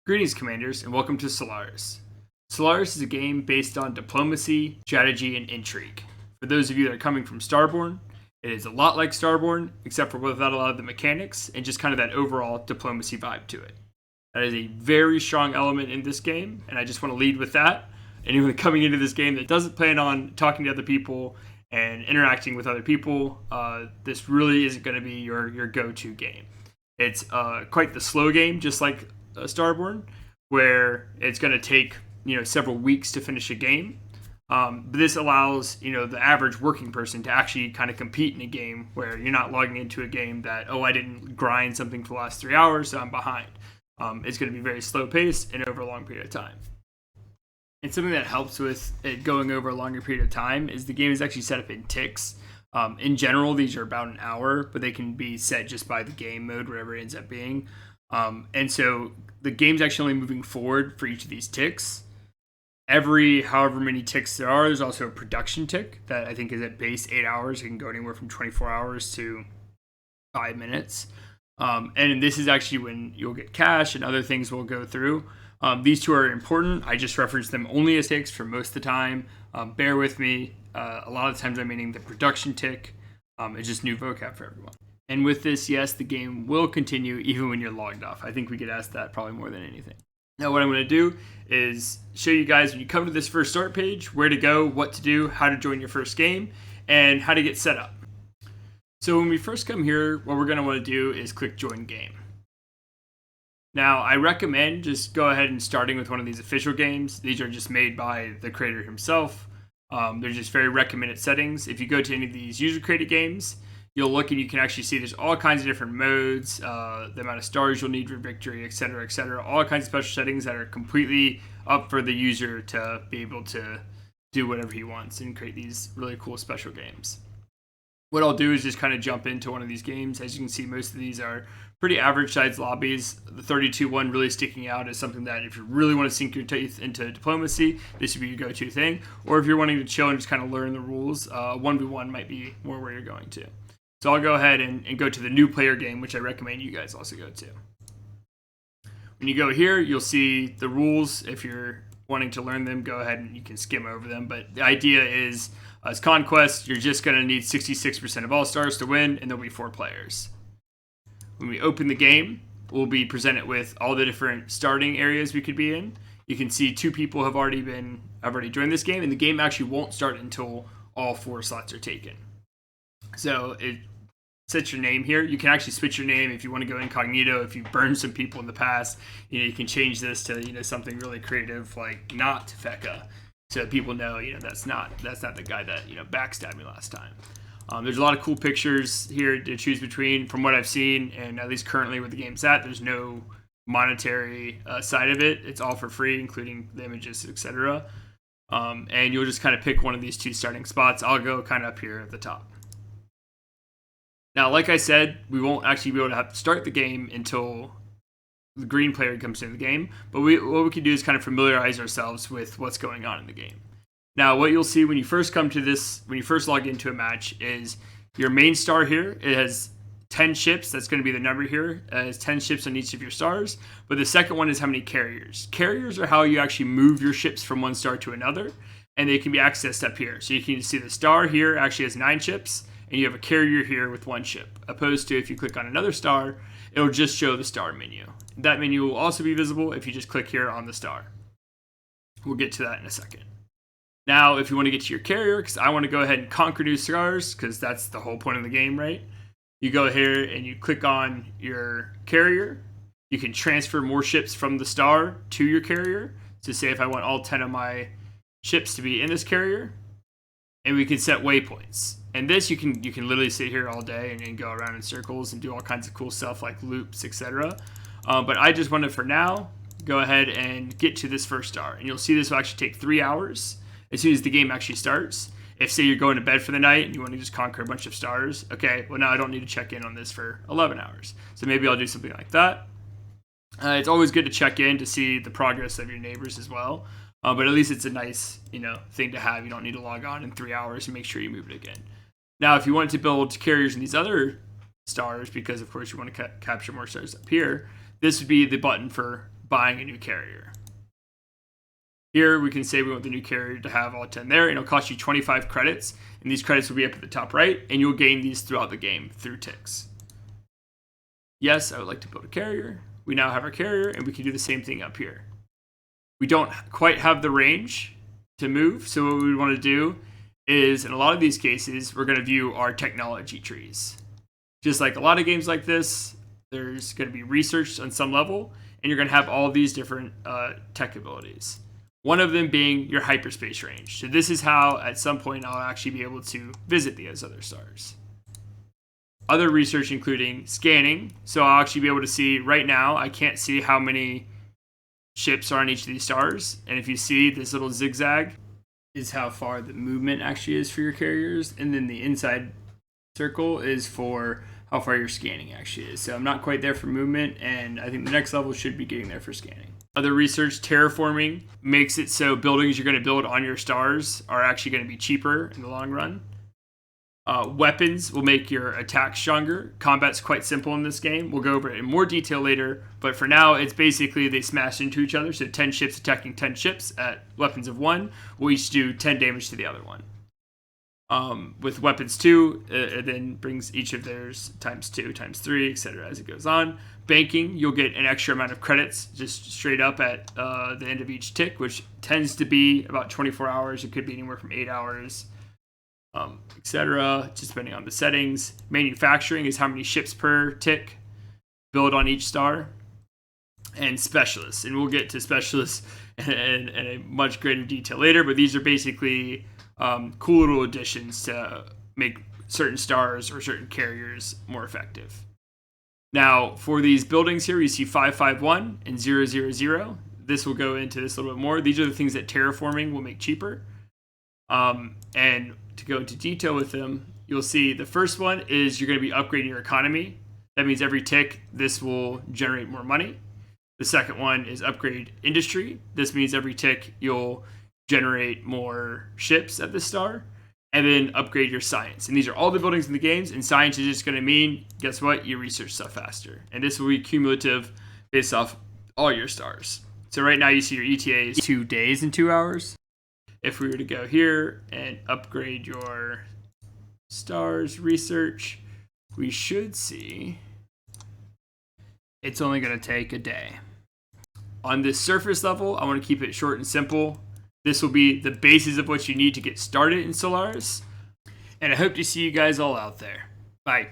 Greetings, Commanders, and welcome to Solaris. Solaris is a game based on diplomacy, strategy, and intrigue. For those of you that are coming from Starborn, it is a lot like Starborn, except for without a lot of the mechanics and just kind of that overall diplomacy vibe to it. That is a very strong element in this game, and I just want to lead with that. Anyone coming into this game that doesn't plan on talking to other people and interacting with other people, this really isn't going to be your go-to game. It's quite the slow game, just like Starborn, where it's going to take several weeks to finish a game. But this allows the average working person to actually kind of compete in a game where you're not logging into a game that I didn't grind something for the last 3 hours, so I'm behind. It's going to be very slow paced and over a long period of time. And something that helps with it going over a longer period of time is the game is actually set up in ticks. In general, these are about an hour, but they can be set just by the game mode, whatever it ends up being. And so the game's actually only moving forward for each of these ticks. Every however many ticks there are, there's also a production tick that I think is at base 8 hours. It can go anywhere from 24 hours to 5 minutes. And this is actually when you'll get cash and other things will go through. These two are important. I just reference them only as ticks for most of the time. Bear with me. A lot of times I'm meaning the production tick. It's just new vocab for everyone. And with this, yes, the game will continue even when you're logged off. I think we get asked that probably more than anything. Now, what I'm going to do is show you guys when you come to this first start page, where to go, what to do, how to join your first game, and how to get set up. So when we first come here, what we're going to want to do is click Join Game. Now, I recommend just go ahead and starting with one of these official games. These are just made by the creator himself. They're just very recommended settings. If you go to any of these user-created games, you'll look and you can actually see there's all kinds of different modes, the amount of stars you'll need for victory, etc., etc. All kinds of special settings that are completely up for the user to be able to do whatever he wants and create these really cool special games. What I'll do is just kind of jump into one of these games. As you can see, most of these are pretty average sized lobbies. The 32 one really sticking out as something that if you really want to sink your teeth into diplomacy, this would be your go-to thing. Or if you're wanting to chill and just kind of learn the rules, 1v1 might be more where you're going to. So I'll go ahead and go to the new player game, which I recommend you guys also go to. When you go here, you'll see the rules. If you're wanting to learn them, go ahead and you can skim over them. But the idea is, as Conquest, you're just going to need 66% of all stars to win, and there'll be 4 players. When we open the game, we'll be presented with all the different starting areas we could be in. You can see 2 people have already joined this game, and the game actually won't start until all 4 slots are taken. So it sets your name here. You can actually switch your name if you want to go incognito. If you've burned some people in the past, you can change this to something really creative like not Feka, so people know that's not the guy that backstabbed me last time. There's a lot of cool pictures here to choose between. From what I've seen, and at least currently where the game's at, there's no monetary side of it. It's all for free, including the images, etc. And you'll just kind of pick one of these 2 starting spots. I'll go kind of up here at the top. Now, like I said, we won't actually be able to have to start the game until the green player comes into the game, but what we can do is kind of familiarize ourselves with what's going on in the game. Now, what you'll see when you first come to this, when you first log into a match, is your main star here. It has 10 ships. That's going to be the number here. It has 10 ships on each of your stars, but the second one is how many carriers. Carriers are how you actually move your ships from one star to another, and they can be accessed up here. So you can see the star here actually has 9 ships, and you have a carrier here with 1 ship, opposed to if you click on another star, it'll just show the star menu. That menu will also be visible if you just click here on the star. We'll get to that in a second. Now, if you want to get to your carrier, because I want to go ahead and conquer new stars, because that's the whole point of the game, right? You go here and you click on your carrier. You can transfer more ships from the star to your carrier. So say if I want all 10 of my ships to be in this carrier, and we can set waypoints. And this you can literally sit here all day and go around in circles and do all kinds of cool stuff like loops, etc. But I just want to, for now, go ahead and get to this first star. And you'll see this will actually take 3 hours as soon as the game actually starts. If, say, you're going to bed for the night and you want to just conquer a bunch of stars, okay, well, now I don't need to check in on this for 11 hours. So maybe I'll do something like that. It's always good to check in to see the progress of your neighbors as well. But at least it's a nice, thing to have. You don't need to log on in 3 hours and make sure you move it again. Now, if you wanted to build carriers in these other stars, because of course you want to capture more stars up here, this would be the button for buying a new carrier. Here we can say we want the new carrier to have all 10 there, and it'll cost you 25 credits, and these credits will be up at the top right, and you'll gain these throughout the game through ticks. Yes, I would like to build a carrier. We now have our carrier, and we can do the same thing up here. We don't quite have the range to move, so what we want to do is, in a lot of these cases, we're going to view our technology trees. Just like a lot of games like this, there's going to be research on some level, and you're going to have all these different tech abilities. One of them being your hyperspace range. So this is how, at some point, I'll actually be able to visit these other stars. Other research including scanning. So I'll actually be able to see, right now, I can't see how many ships are on each of these stars. And if you see this little zigzag is how far the movement actually is for your carriers. And then the inside circle is for how far your scanning actually is. So I'm not quite there for movement, and I think the next level should be getting there for scanning. Other research, terraforming makes it so buildings you're going to build on your stars are actually going to be cheaper in the long run. Weapons will make your attack stronger. Combat's quite simple in this game. We'll go over it in more detail later, but for now, it's basically they smash into each other. So 10 ships attacking 10 ships at weapons of 1 will each do 10 damage to the other one. With weapons 2, it then brings each of theirs times 2, times 3, etc. as it goes on. Banking, you'll get an extra amount of credits just straight up at the end of each tick, which tends to be about 24 hours. It could be anywhere from 8 hours, etc., just depending on the settings. Manufacturing is how many ships per tick build on each star. And specialists, and we'll get to specialists in a much greater detail later, but these are basically cool little additions to make certain stars or certain carriers more effective. Now, for these buildings here, you see 551 and 000. This will go into this a little bit more. These are the things that terraforming will make cheaper. And to go into detail with them, you'll see the first one is you're going to be upgrading your economy. That means every tick, this will generate more money. The second one is upgrade industry. This means every tick, you'll generate more ships at this star. And then upgrade your science. And these are all the buildings in the games, and science is just going to mean, guess what? You research stuff faster. And this will be cumulative based off all your stars. So right now you see your ETA is 2 days and 2 hours. If we were to go here and upgrade your stars research, we should see it's only going to take a day. On this surface level, I want to keep it short and simple. This will be the basis of what you need to get started in Solaris. And I hope to see you guys all out there. Bye.